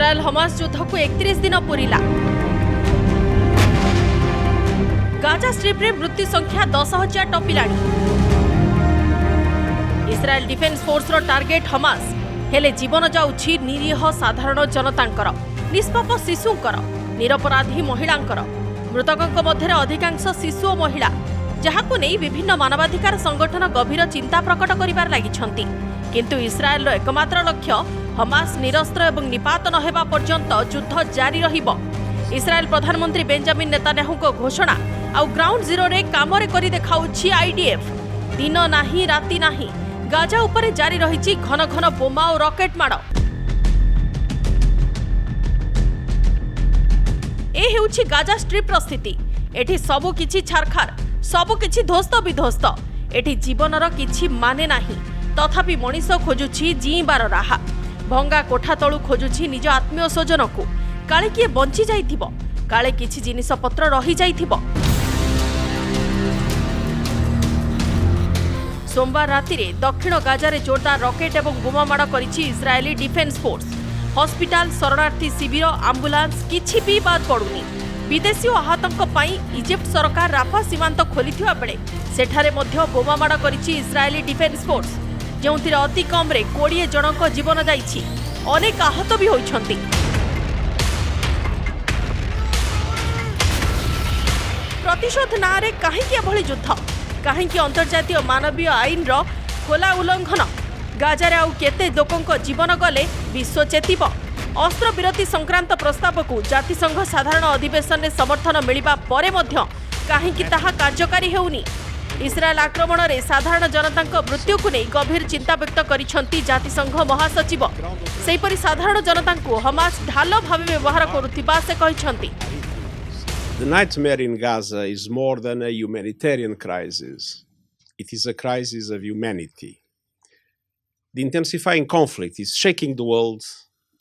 इस्राएल-हमास युद्ध को 31 दिन पूरिला। गाजा स्ट्रिप्रे मृत्यु संख्या 10,000 टपिलाणी। इस्राएल डिफेन्स फोर्स रो टार्गेट हमास हेले जीवन जाउछि निरीह साधारण जनतांकर, निष्पाप शिशुंकर, निरपराधी महिलांकर। मृतकଙ୍କ ମଧ୍ୟରେ अधिकांश शिशु और महिला, जहाकु नै विभिन्न मानवाधिकार संगठन गभीर चिंता प्रकट करिबार लागिछंती। किंतु इस्राएल रो एकमात्र लक्ष्य हमास निरस्त्र एवं निपात न हेबा पर्यंत युद्ध जारी रहिबो। इस्राएल प्रधानमंत्री बेंजामिन नेतान्याहू को घोषणा आउ ग्राउंड जीरो रे कामरे करी देखाउछि आईडीएफ। दिन नाही राति नाही, गाजा उपरे जारी रहिछि घन घन बोमा और रॉकेट माड़। ए हेउछि गाजा स्ट्रिप्र स्थिति। एठी सबु किछि छारखार, सबु किछि ध्वस्त विध्वस्त। एठी जीवनर किछि माने नाही, तथापि मनीष खोजुछि जीबार राहा। भंगा कोठा तळु खोजुछि निज आत्मीय स्वजनकु। काळे किए बंची जाइथिबो, काळे किछि जिनिस पत्र रही जाइथिबो। सोमवार राति रे दक्षिण गाजा रे जोरदार रॉकेट एवं बोमामाड़ करिछि इस्राएली डिफेन्स फोर्स। हॉस्पिटल, शरणार्थी शिविर, आम्बुलांस किछि भी बाद पड़ुनी। विदेशी आहतंक पई इजिप्ट सरकार राफा सीमांत खोलिथिबा बेले सेठारे मध्य बोमामाड़ करिछि इस्राएली डिफेन्स फोर्स, जेउथिरे अति कम रे 20 जनक जीवन जाइछि, अनेक आहत भी होइछंती। प्रतिशोध नारे काहेकि एभଳି युद्ध, काहेकि अंतर्जातीय मानवीय आईन रो खोला उल्लंघन। गाजारे आउ केते लोकंक जीवन गले विश्व चेतिब। अस्त्र विरति संक्रांत प्रस्ताव को जातिसंघ साधारण अधिवेशन में समर्थन मिलिबा परे मध्य काहेकि ताहा कार्यकारी हेउनी। इस्राएल आक्रमण रे साधारण जनतांक मृत्यु को नै गभीर चिंता व्यक्त करिसंती जातिसंघ महासचिव। सेहिपरि साधारण जनतांको हमास ढाल भावे व्यवहार करुथिबा से कहिसंती। The nightmare in Gaza is more than a humanitarian crisis. It is a crisis of humanity. The intensifying conflict is shaking the world,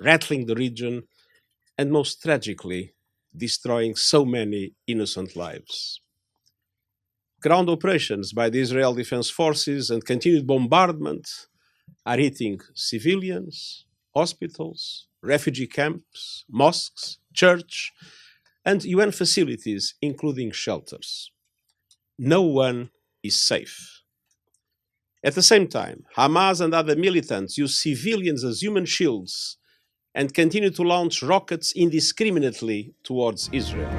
rattling the region, and most tragically, destroying so many innocent lives. Ground operations by the Israel Defense Forces and continued bombardment are hitting civilians, hospitals, refugee camps, mosques, church, and UN facilities, including shelters. No one is safe. At the same time, Hamas and other militants use civilians as human shields and continue to launch rockets indiscriminately towards Israel.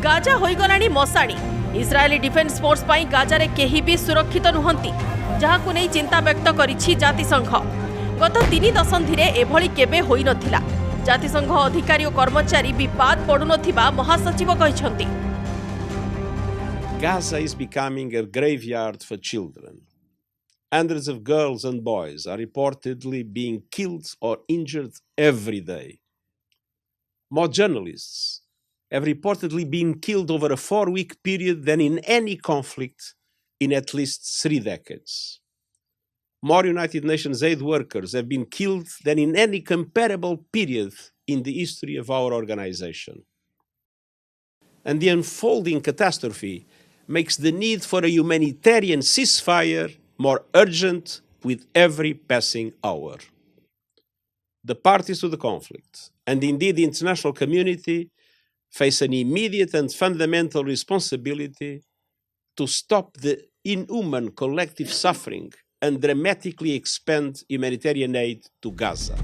Gaza होइगलानी मसाणी। Israeli defence force पाई Gaza रे केही भी सुरक्षित नुहंती, जहाकु नै चिंता व्यक्त करिछि जातिसंघ। गत 3 दशंधि रे एभଳି केबे होई नथिला। जातिसंघ अधिकारी और कर्मचारी विवाद पड़ु नथिबा महासचिव कहिसंती। Gaza is becoming a graveyard for children. Hundreds of girls and boys are reportedly being killed or injured every day. More journalists have reportedly been killed over a 4-week period than in any conflict in at least 3 decades. More United Nations aid workers have been killed than in any comparable period in the history of our organization. And the unfolding catastrophe makes the need for a humanitarian ceasefire more urgent with every passing hour. The parties to the conflict, and indeed the international community, face an immediate and fundamental responsibility to stop the inhuman collective suffering and dramatically expand humanitarian aid to Gaza.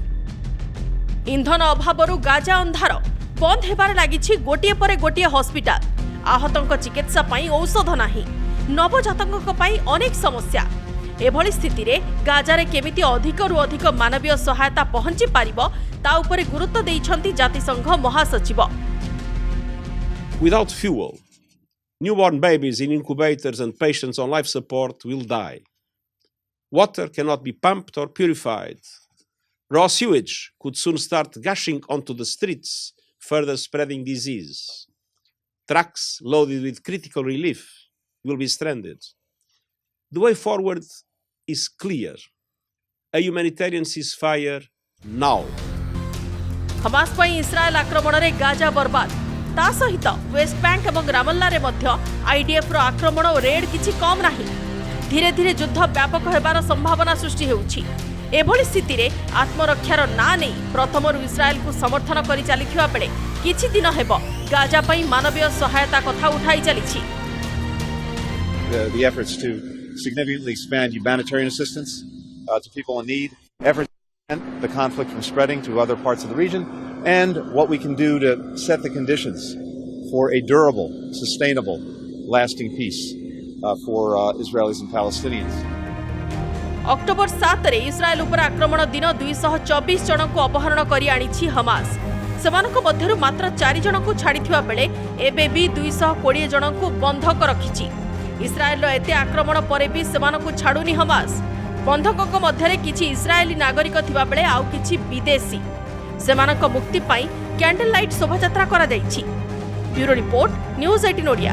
इंधन अभावरु Gaza अंधार बंद हेबार लागिछि गोटिए परे गोटिए hospital. आहतंक चिकित्सा पाई औषध नाही, नवजातकଙ୍କ पाई अनेक समस्या। एभଳି स्थितिरे गाजारे केमिति अधिकरु अधिक मानवीय सहायता पहुंची पारिबो ता उपरे गुरुत्व दैछंती जातिसंघ महासचिव। Without fuel, newborn babies in incubators and patients on life support will die. Water cannot be pumped or purified. Raw sewage could soon start gushing onto the streets, further spreading disease. Trucks loaded with critical relief will be stranded. The way forward is clear. A humanitarian ceasefire now. Hamas पाई Israel आक्रमण रे Gaza बर्बाद। ता सहित West Bank एवं Ramallah रे मध्य IDF रो आक्रमण और रेड किछि कम नाही। धीरे धीरे युद्ध व्यापक हेबार संभावना सृष्टि हेउछि। एभली स्थिति रे आत्मरक्षार ना नहीं प्रथमरु इस्राएल को समर्थन करि चलिथिबा बेले किछि दिन हेबो गाजा पई मानवीय सहायता कथा उठाई चलिछि। The efforts to significantly expand humanitarian assistance to people in need, efforts to prevent the conflict from spreading to other parts of the region, and what we can do to set the conditions for a durable, sustainable, lasting peace for Israelis and Palestinians. October 7 रे इस्राएल उपर आक्रमण दिन 224 जन को अपहरण करी आनिछि Hamas. सेमानक मध्यरु मात्र 4 जन को छाड़िथिबा बेले एबे भी 220 जन को बंधक रखिछि। इस्राएल रो एते आक्रमण परे भी सेमानक छाडुनी हमास। बंधकक मध्यरे किछि इस्राएली नागरिक थिबा बेले आउ किछि विदेशी। सेमानक मुक्ति पाई कैंडल लाइट शोभायात्रा करा जाइछि। Bureau report news 18 Odia.